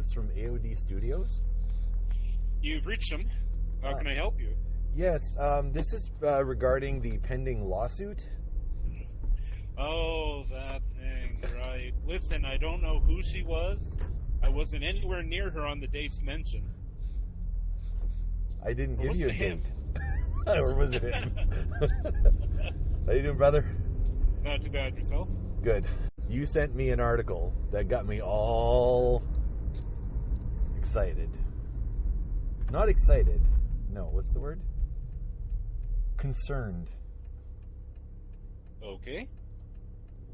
Threads from AOD Studios. You've reached him. How can I help you? Yes, this is regarding the pending lawsuit. Oh, that thing, right. Listen, I don't know who she was. I wasn't anywhere near her on the dates mentioned. I didn't give you a date. Or was it him? How you doing, brother? Not too bad. Yourself? Good. You sent me an article that got me all excited. Not excited. No, what's the word? Concerned. Okay.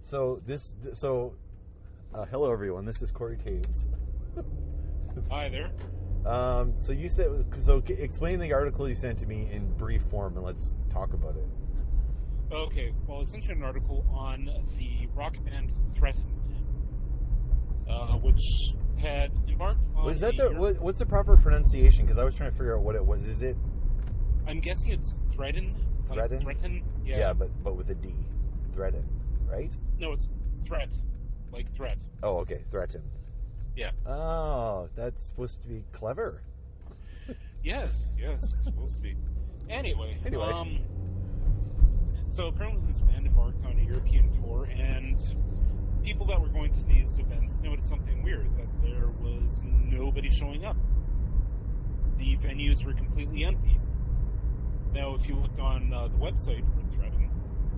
So, hello everyone, this is Corey Taves. Hi there. So explain the article you sent to me in brief form and let's talk about it. Okay, well, essentially an article on the rock band Threatin, which had embarked on... What's the proper pronunciation? Because I was trying to figure out what it was. Is it... I'm guessing it's Threatin. Threatin? Like Threatin? Yeah. Yeah, but with a D. Threatin, right? No, it's threat. Like threat. Oh, okay. Threatin. Yeah. Oh, that's supposed to be clever. Yes, it's supposed to be. Anyway. So apparently this band embarked on a European tour, and people that were going to these events noticed something weird, that there was nobody showing up. The venues were completely empty. Now, if you look on the website for Threatin...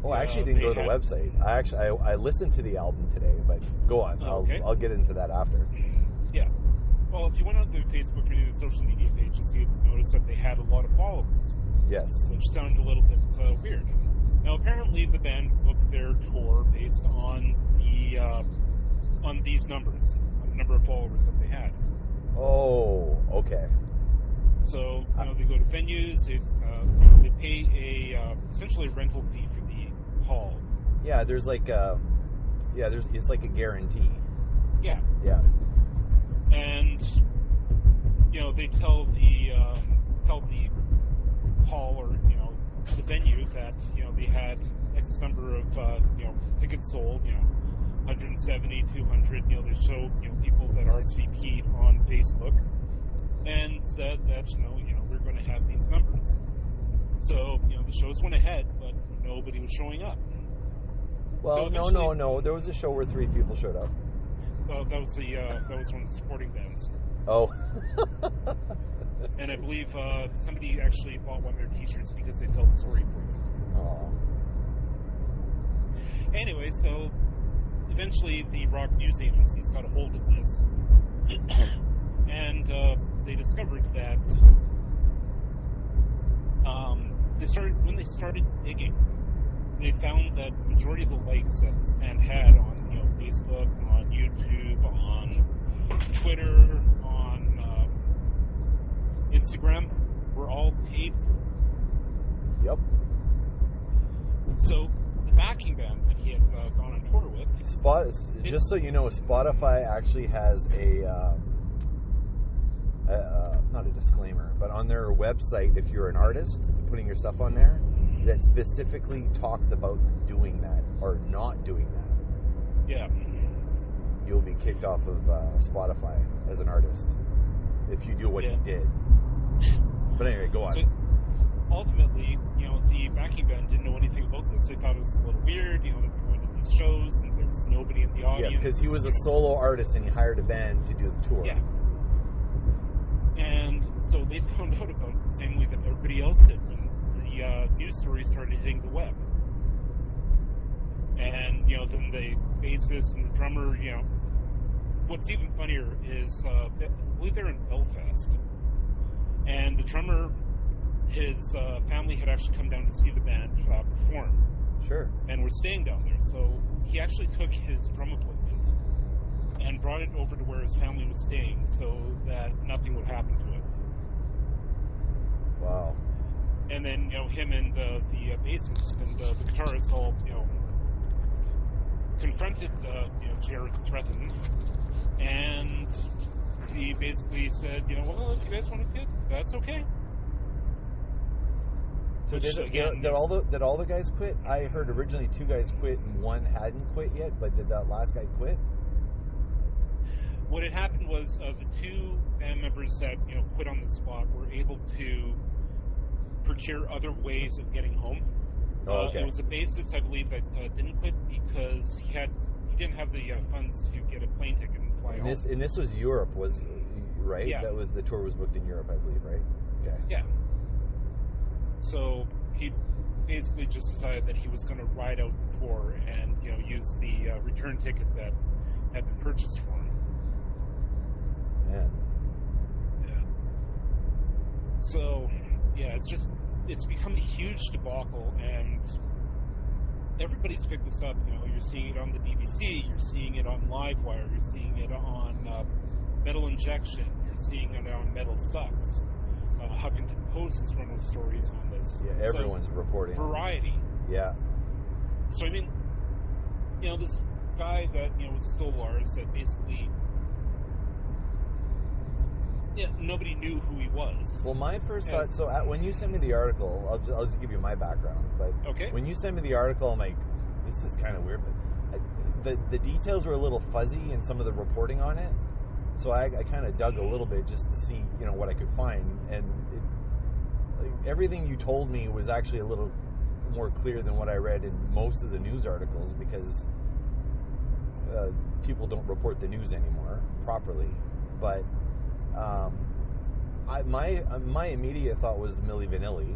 Oh, I actually didn't go to the website. I listened to the album today, but go on. Okay. I'll get into that after. Yeah. Well, if you went on the Facebook or any of the social media pages, you'd notice that they had a lot of followers. Yes. Which sounded a little bit weird. Now, apparently, the band booked their tour based on these numbers, on the number of followers that they had. Oh, okay. So, they go to venues. It's they pay essentially a rental fee for the hall. Yeah, there's like it's like a guarantee. Yeah. Yeah. And they tell the hall or the venue that they had X number of tickets sold, 170, 200. They show people that RSVP'd on Facebook and said that we're going to have these numbers. So the shows went ahead, but nobody was showing up. Well, so no. There was a show where 3 people showed up. That was one of the supporting bands. Oh. And I believe somebody actually bought one of their T-shirts because they felt sorry for them. Oh. Anyway, so eventually the rock news agencies got a hold of this, and they discovered that when they started digging, they found that the majority of the likes that this band had on Facebook, on YouTube, on Twitter, on Instagram were all paid for. Yep. So the backing band that he had gone on tour with... Just so you know, Spotify actually has not a disclaimer, but on their website, if you're an artist, putting your stuff on there, that specifically talks about doing that or not doing that. Yeah. You'll be kicked off of Spotify as an artist if you do what he did. But anyway, go on. So ultimately, the backing band didn't know anything about this. They thought it was a little weird, they're going to these shows and there was nobody in the audience. Yes, because he was a solo artist and he hired a band to do the tour. Yeah. And so they found out about it the same way that everybody else did when the news stories started hitting the web. And, then the bassist and the drummer, what's even funnier is, I believe they're in Belfast. And the drummer, his family had actually come down to see the band perform. Sure. And were staying down there. So he actually took his drum equipment and brought it over to where his family was staying so that nothing would happen to it. Wow. And then, him and the bassist and the guitarist all, confronted, Jered Threatin, and he basically said, well, if you guys want to quit, that's okay. So did all the guys quit? I heard originally 2 guys quit and 1 hadn't quit yet, but did that last guy quit? what had happened was the two band members that quit on the spot were able to procure other ways of getting home. Oh, okay. It was a bassist, I believe, that didn't quit because he didn't have the funds to get a plane ticket and fly home. And this was Europe, right? Yeah. That was the tour was booked in Europe, I believe, right? Okay. Yeah. So he basically just decided that he was going to ride out the tour and use the return ticket that had been purchased for him. Man. Yeah. So yeah, it's become a huge debacle, and everybody's picked this up. You're seeing it on the BBC, you're seeing it on Livewire, you're seeing it on Metal Injection, you're seeing it on Metal Sucks. Huffington Post is running stories on this. Yeah, everyone's reporting. Variety. Yeah. So I mean, this guy that was Solars that basically, nobody knew who he was. Well, my first thought. So when you sent me the article, I'll just give you my background. But okay. When you sent me the article, I'm like, this is kind of weird. But the details were a little fuzzy in some of the reporting on it. So I kind of dug a little bit just to see, what I could find, and everything you told me was actually a little more clear than what I read in most of the news articles, because people don't report the news anymore properly. But my immediate thought was Milli Vanilli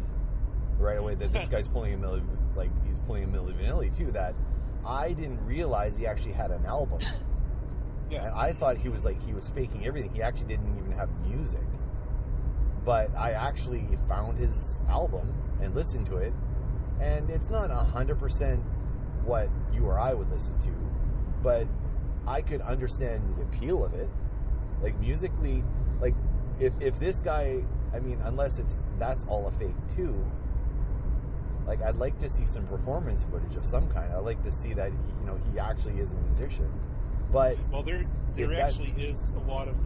right away, that this guy's pulling a Milli Vanilli too. That I didn't realize he actually had an album. Yeah. And I thought he was faking everything. He actually didn't even have music. But I actually found his album and listened to it, and it's not 100% what you or I would listen to, but I could understand the appeal of it. Like, musically, like, if this guy, I mean, unless that's all a fake too, like, I'd like to see some performance footage of some kind. I'd like to see that he actually is a musician. But there actually is a lot of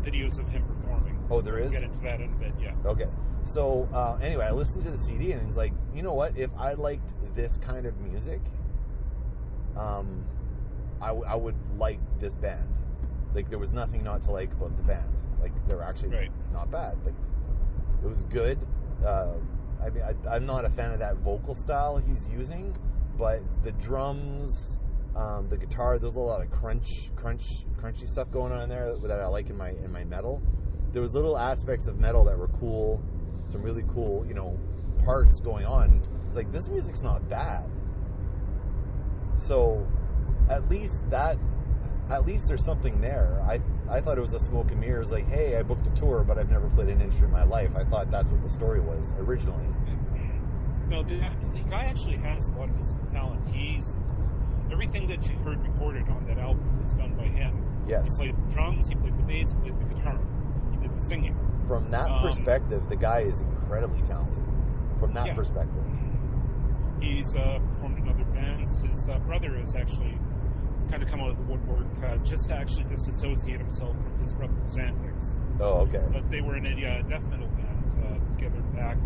videos of him performing. Oh, there is? We'll get into that in a bit, yeah. Okay. So, anyway, I listened to the CD, and it's like, you know what? If I liked this kind of music, I would like this band. Like, there was nothing not to like about the band. Like, they were actually not bad. Like, it was good. I mean, I'm not a fan of that vocal style he's using, but the drums, the guitar, there's a lot of crunchy stuff going on in there that I like in my metal. There was little aspects of metal that were cool, some really cool, parts going on. It's like, this music's not bad. So at least there's something there. I thought it was a smoke and mirrors, like, hey, I booked a tour, but I've never played an instrument in my life. I thought that's what the story was originally. No, the guy actually has a lot of musical talent. Everything that you heard recorded on that album was done by him. Yes. He played the drums, he played the bass, he played the guitar, he did the singing. From that perspective, the guy is incredibly talented. From that perspective. He's performed in other bands. His brother has actually kind of come out of the woodwork just to actually disassociate himself from his brother's antics. Oh, okay. But they were in a death metal band together back,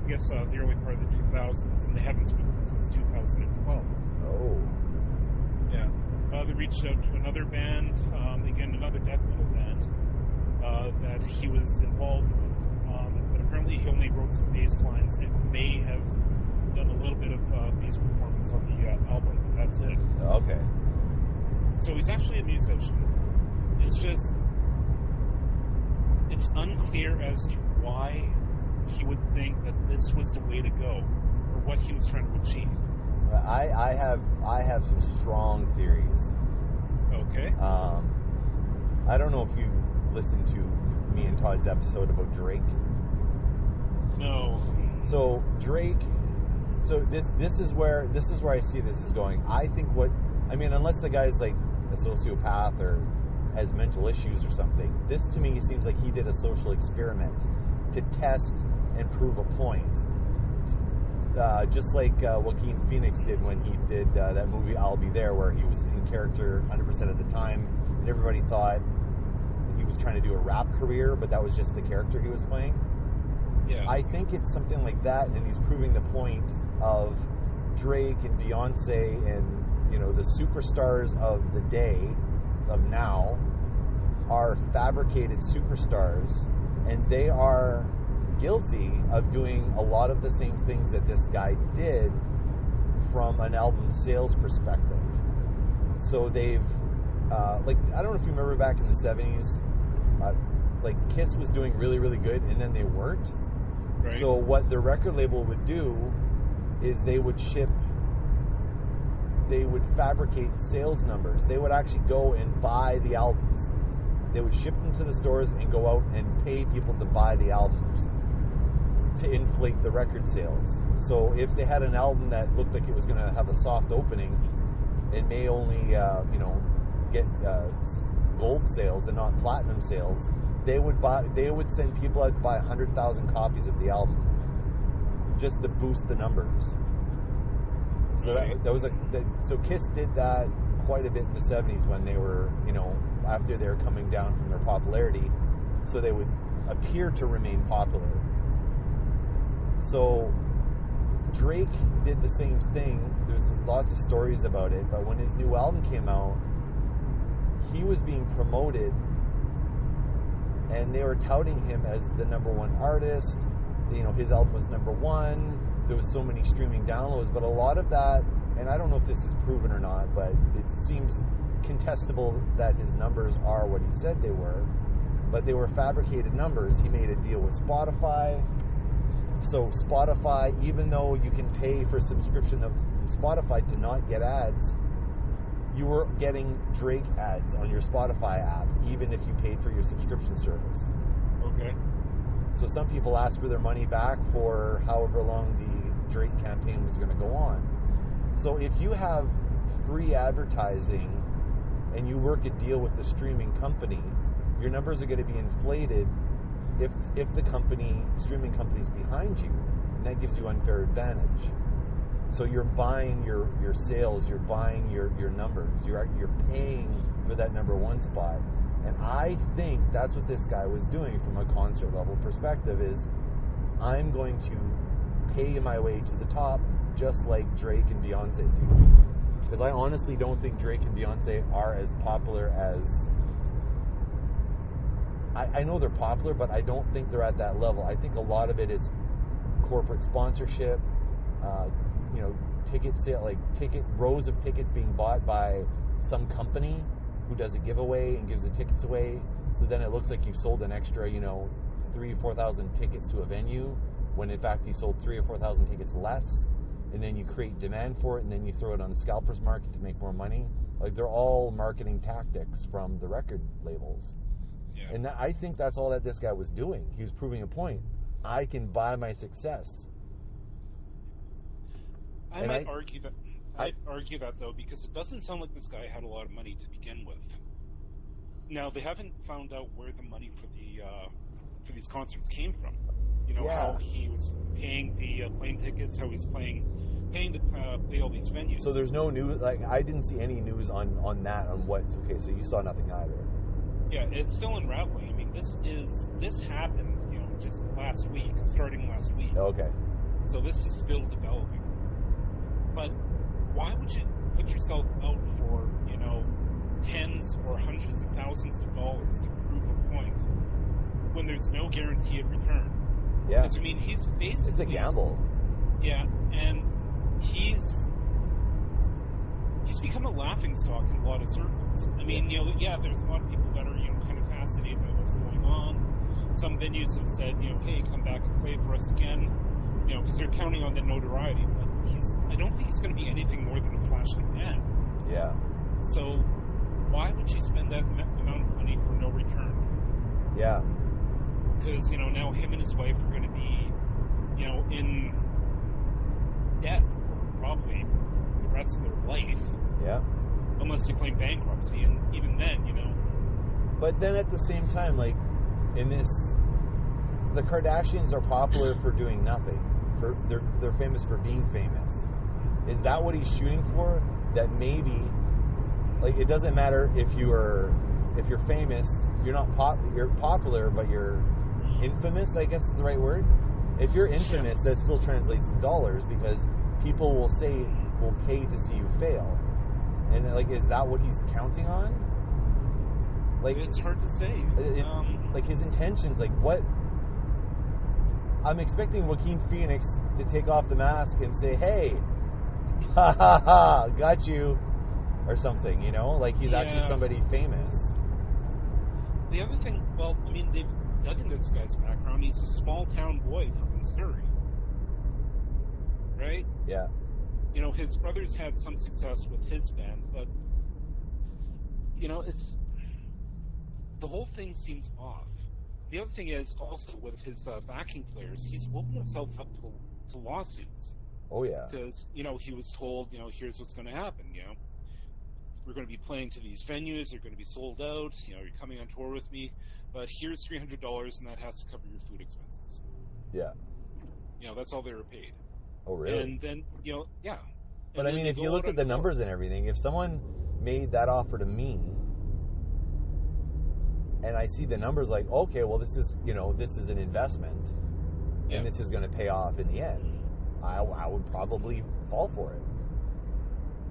I guess, the early part of the 2000s, and they haven't spoken since 2012. Oh. Yeah. They reached out to another band, again, another death metal band, that he was involved with. But apparently he only wrote some bass lines and may have done a little bit of bass performance on the album, but that's it. Okay. So he's actually a musician. It's just, it's unclear as to why he would think that this was the way to go, or what he was trying to achieve. I have some strong theories. Okay. I don't know if you listened to me and Todd's episode about Drake. No. So Drake. So this is where I see this is going. I think unless the guy's like a sociopath or has mental issues or something, this to me seems like he did a social experiment to test and prove a point. Just like Joaquin Phoenix did when he did that movie I'll Be There, where he was in character 100% of the time, and everybody thought he was trying to do a rap career, but that was just the character he was playing. Yeah. I think it's something like that, and he's proving the point of Drake and Beyonce and the superstars of the day, of now are fabricated superstars, and they are guilty of doing a lot of the same things that this guy did from an album sales perspective. So they've like, I don't know if you remember back in the 70s, like Kiss was doing really, really good, and then they weren't. Right. So what the record label would do is they would fabricate sales numbers. They would actually go and buy the albums. They would ship them to the stores and go out and pay people to buy the albums to inflate the record sales. So if they had an album that looked like it was going to have a soft opening, it may only get gold sales and not platinum sales. They would send people out to buy 100,000 copies of the album just to boost the numbers. So so Kiss did that quite a bit in the 70s when they were, after they were coming down from their popularity, so they would appear to remain popular. So Drake did the same thing. There's lots of stories about it, but when his new album came out, he was being promoted, and they were touting him as the #1 artist. His album was #1. There was so many streaming downloads, but a lot of that, and I don't know if this is proven or not, but it seems contestable that his numbers are what he said they were, but they were fabricated numbers. He made a deal with Spotify. So Spotify, even though you can pay for subscription of Spotify to not get ads, you were getting Drake ads on your Spotify app, even if you paid for your subscription service. Okay. So some people asked for their money back for however long the Drake campaign was going to go on. So if you have free advertising and you work a deal with the streaming company, your numbers are going to be inflated if the streaming company's behind you, and that gives you unfair advantage. So you're buying your sales, you're buying your numbers, you're paying for that #1 spot. And I think that's what this guy was doing from a concert level perspective, is I'm going to pay my way to the top just like Drake and Beyonce do. Because I honestly don't think Drake and Beyonce are as popular as... I know they're popular, but I don't think they're at that level. I think a lot of it is corporate sponsorship, ticket sale, like rows of tickets being bought by some company who does a giveaway and gives the tickets away. So then it looks like you've sold an extra, 3,000 or 4,000 tickets to a venue, when in fact you sold 3,000 or 4,000 tickets less. And then you create demand for it, and then you throw it on the scalpers market to make more money. Like, they're all marketing tactics from the record labels. Yeah. And I think that's all that this guy was doing. He was proving a point. I can buy my success. I might argue that though, because it doesn't sound like this guy had a lot of money to begin with. Now, they haven't found out where the money for these concerts came from. How he was paying the plane tickets, how he's paying to play all these venues. So there's no news. Like, I didn't see any news on that. On what? Okay, so you saw nothing either. Yeah, it's still unraveling. I mean, this happened, just starting last week. Okay. So this is still developing. But why would you put yourself out for, tens or hundreds of thousands of dollars to prove a point when there's no guarantee of return? Yeah. Because, I mean, he's basically... It's a gamble. Yeah, and he's become a laughingstock in a lot of circles. I mean, there's a lot of people that are, kind of fascinated by what's going on. Some venues have said, hey, come back and play for us again, because they're counting on the notoriety. But I don't think he's going to be anything more than a flash in the pan. Yeah. So why would you spend that amount of money for no return? Yeah. Because, now him and his wife are going to be, in debt for probably the rest of their life. Yeah. Unless they claim bankruptcy, and even then, But then at the same time, like, in this, the Kardashians are popular for doing nothing. They're famous for being famous. Is that what he's shooting for? That maybe, like, it doesn't matter if you're famous, you're popular, but you're infamous, I guess is the right word. If you're infamous, that still translates to dollars, because people will pay to see you fail. And, like, is that what he's counting on? Like, it's hard to say. Like his intentions, like what? I'm expecting Joaquin Phoenix to take off the mask and say, "Hey, ha ha ha, got you," or something. You know, like he's actually somebody famous. The other thing, well, I mean, they've dug into this guy's background. He's a small town boy from Missouri, right? Yeah. You know, his brother's had some success with his band, but you know, the whole thing seems off. The other thing is also with his backing players, he's opened himself up to lawsuits. Oh yeah. Because you know he was told, you know, here's what's going to happen. You know, we're going to be playing to these venues. They're going to be sold out. You know, you're coming on tour with me, but here's $300, and that has to cover your food expenses. Yeah. You know, that's all they were paid. Oh really? And then you know, yeah. But I mean, if you look at the numbers and everything, if someone made that offer to me, and I see the numbers, like, okay, well, this is, you know, this is an investment, and this is going to pay off in the end, I would probably fall for it.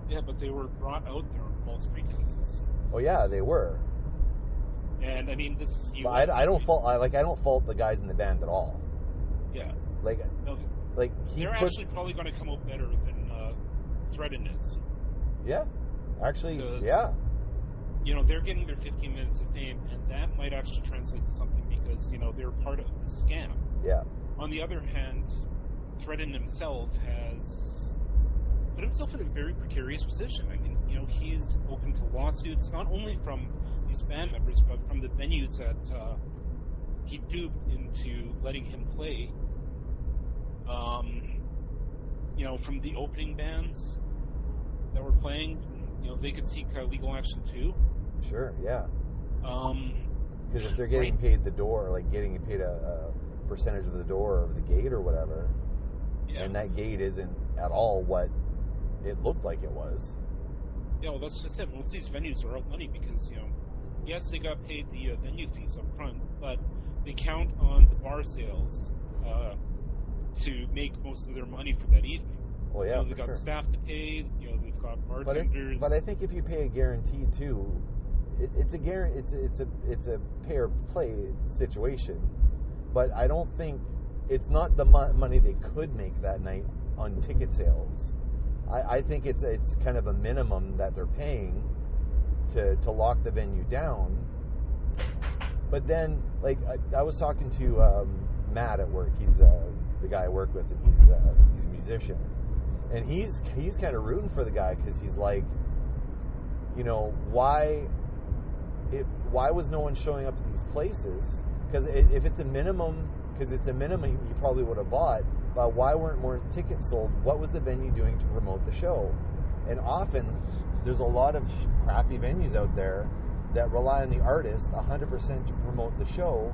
Yeah, but they were brought out there on false pretenses. Oh yeah, they were. And I mean, this. But I don't fault. I don't fault the guys in the band at all. Yeah. Like, no, like they're actually probably going to come out better than Threatin is. Yeah. Actually, yeah. You know, they're getting their 15 minutes of fame, and that might actually translate to something because, you know, they're part of the scam. Yeah. On the other hand, Threatin himself has put himself in a very precarious position. I mean, you know, he's open to lawsuits, not only from these band members, but from the venues that he duped into letting him play. You know, from the opening bands that were playing, you know, they could seek legal action too. Sure, yeah. Because if they're getting paid the door, like getting paid a percentage of the door of the gate or whatever, and that gate isn't at all what it looked like it was. Yeah, well, that's just it. Most of these venues are out money because, you know, yes, they got paid the venue fees up front, but they count on the bar sales to make most of their money for that evening. Well, yeah, you know, they've got staff to pay. You know, they've got bartenders. But I think if you pay a guarantee too, it's a pay or play situation. But I don't think it's not the money they could make that night on ticket sales. I think it's kind of a minimum that they're paying to lock the venue down. But then, like, I was talking to Matt at work. He's the guy I work with, and he's a musician. And he's kind of rooting for the guy because he's like, you know, why was no one showing up at these places? Because if it's a minimum, he probably would have bought. But why weren't more tickets sold? What was the venue doing to promote the show? And often, there's a lot of crappy venues out there that rely on the artist 100% to promote the show,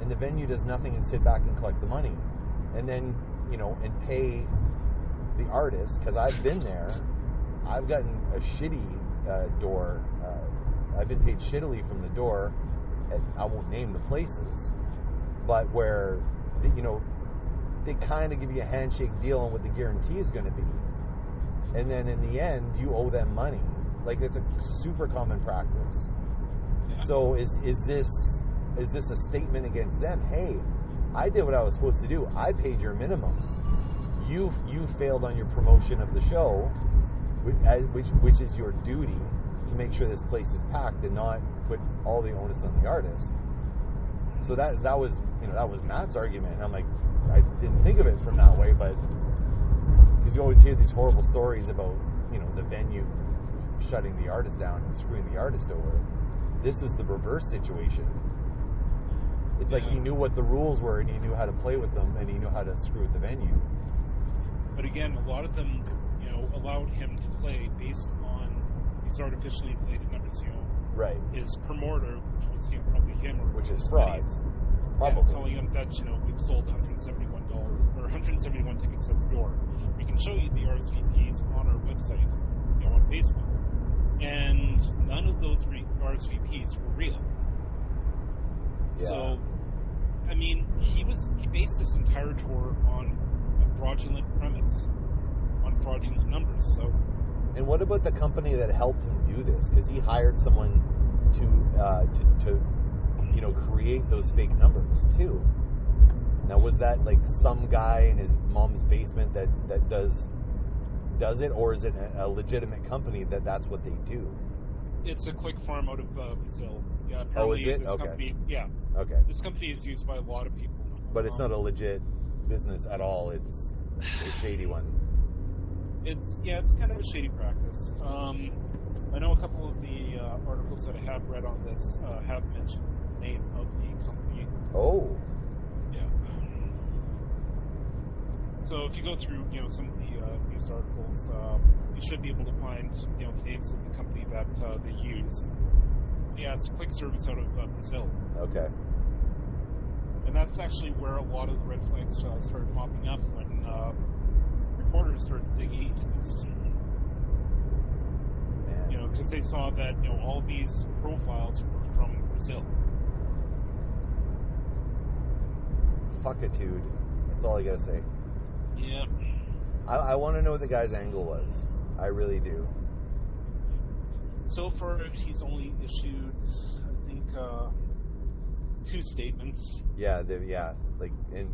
and the venue does nothing and sit back and collect the money. And then, you know, and pay the artist, because I've been there. I've gotten a shitty door. I've been paid shittily from the door. I won't name the places, but where, you know, they kind of give you a handshake deal on what the guarantee is going to be, and then in the end you owe them money. Like, it's a super common practice. Yeah. So is this a statement against them? Hey, I did what I was supposed to do. I paid your minimum. You failed on your promotion of the show, which is your duty to make sure this place is packed and not put all the onus on the artist. So that was, you know, that was Matt's argument, and I'm like, I didn't think of it from that way, but because you always hear these horrible stories about, you know, the venue shutting the artist down and screwing the artist over. This was the reverse situation. It's like he knew what the rules were, and he knew how to play with them, and he knew how to screw with the venue. But again, a lot of them, you know, allowed him to play based on these artificially inflated numbers. You know, right? His promoter, which was, you know, probably him or which is fraud, probably telling him that, you know, we've sold $171 or 171 tickets at the door. We can show you the RSVPs on our website, you know, on Facebook, and none of those RSVPs were real. Yeah. So, I mean, he based this entire tour on a fraudulent premise, on fraudulent numbers. So, and what about the company that helped him do this? Because he hired someone to create those fake numbers too. Now, was that like some guy in his mom's basement that does it, or is it a legitimate company that's what they do? It's a click farm out of Brazil. Yeah. Oh, is it? This Okay. company, yeah. Okay. This company is used by a lot of people. But it's not a legit business at all. It's a shady one. It's kind of a shady practice. I know a couple of the articles that I have read on this have mentioned the name of the company. Oh. Yeah. So if you go through, some of the news articles, you should be able to find, the names of the company that they use. Yeah, it's a quick service out of Brazil. Okay. And that's actually where a lot of the red flags started popping up when reporters started digging into this. Man. Because they saw that, all these profiles were from Brazil. Fuckitude. That's all I gotta say. Yeah. I want to know what the guy's angle was. I really do. So far, he's only issued, I think, 2 statements. Yeah,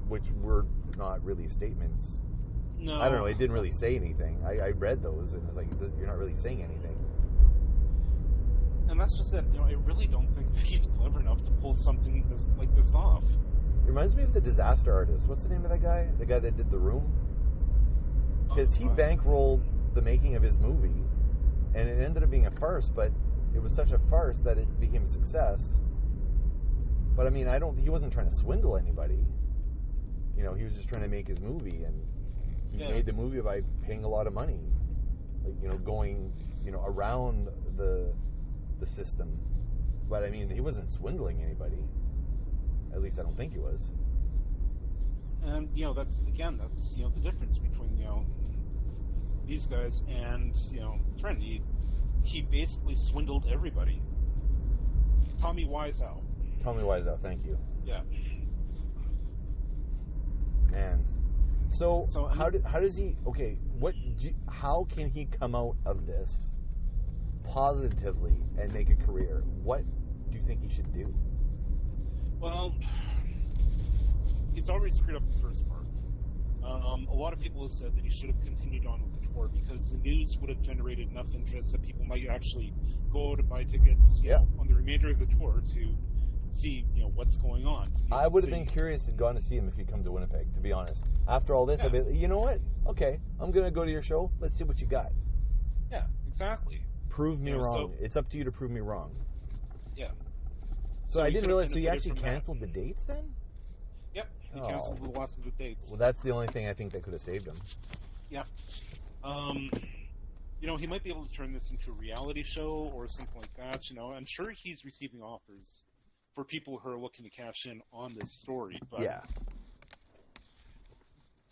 which were not really statements. No. I don't know. It didn't really say anything. I read those, and it was like, you're not really saying anything. And that's just it. I really don't think that he's clever enough to pull something like this off. It reminds me of the Disaster Artist. What's the name of that guy? The guy that did The Room? Because he bankrolled the making of his movie, and it ended up being a farce, but it was such a farce that it became a success. But I mean, he wasn't trying to swindle anybody. He was just trying to make his movie, and he made the movie by paying a lot of money, going, around the system. But I mean, he wasn't swindling anybody. At least I don't think he was. And that's the difference between these guys and Threatin. He basically swindled everybody. Tommy Wiseau. Tommy Wiseau, thank you. Yeah. Man. So how does he? Okay, how can he come out of this positively and make a career? What do you think he should do? Well, he's already screwed up the first part. A lot of people have said that he should have continued on with the tour because the news would have generated enough interest that people might actually go out and buy tickets on the remainder of the tour to see what's going on. I would have been curious and gone to see him if he'd come to Winnipeg, to be honest. After all this, I'd be, you know what? Okay, I'm going to go to your show. Let's see what you got. Yeah, exactly. Prove me wrong. It's up to you to prove me wrong. Yeah. So I didn't realize, so you actually canceled the dates then? Yep, he canceled the last of the dates. Well, that's the only thing I think that could have saved him. Yeah. He might be able to turn this into a reality show or something like that. I'm sure he's receiving offers for people who are looking to cash in on this story. But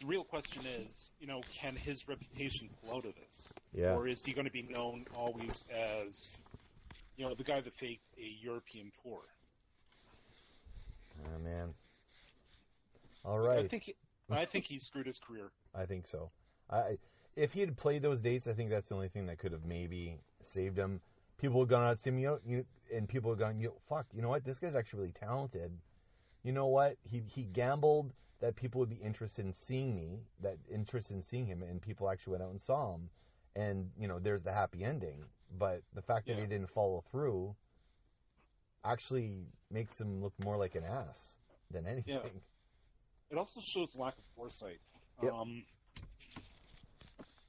the real question is, can his reputation pull out of this? Yeah. Or is he going to be known always as, the guy that faked a European tour? Oh, man. All right. I think he screwed his career. I think so. If he had played those dates, I think that's the only thing that could have maybe saved him. People have gone out to see him, and people have gone, fuck, you know what? This guy's actually really talented. You know what? He gambled that people would be interested in seeing him, and people actually went out and saw him. And, there's the happy ending. But the fact that he didn't follow through actually makes him look more like an ass than anything. Yeah. It also shows lack of foresight. Yep.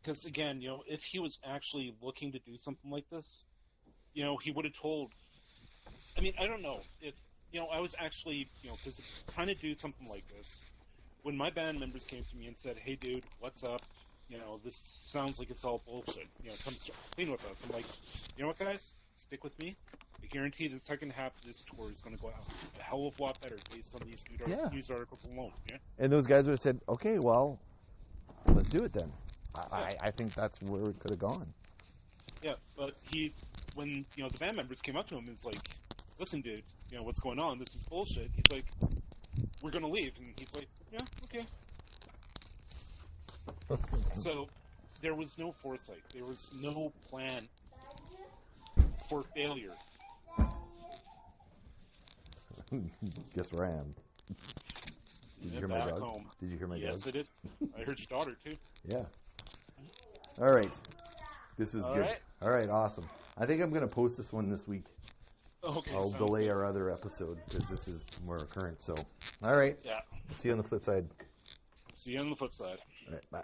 Because, again, if he was actually looking to do something like this, he would have told... I mean, I don't know. If, I was actually, because trying to do something like this, when my band members came to me and said, hey, dude, what's up? This sounds like it's all bullshit. Come clean with us. I'm like, you know what, guys? Stick with me. I guarantee the second half of this tour is going to go out a hell of a lot better based on these news articles alone. Yeah? And those guys would have said, okay, well, let's do it then. I think that's where it could have gone. Yeah, but when the band members came up to him, is like, listen, dude, what's going on? This is bullshit. He's like, we're going to leave. And he's like, yeah, okay. So there was no foresight. There was no plan for failure. Guess where I am. Did you hear my dog? Home. Did you hear my dog? Yes, I did. I heard your daughter, too. Yeah. All right. This is All good. right. All right, awesome. I think I'm going to post this one this week. Okay. I'll delay our other episode because this is more current. So, all right. Yeah. See you on the flip side. See you on the flip side. All right, bye.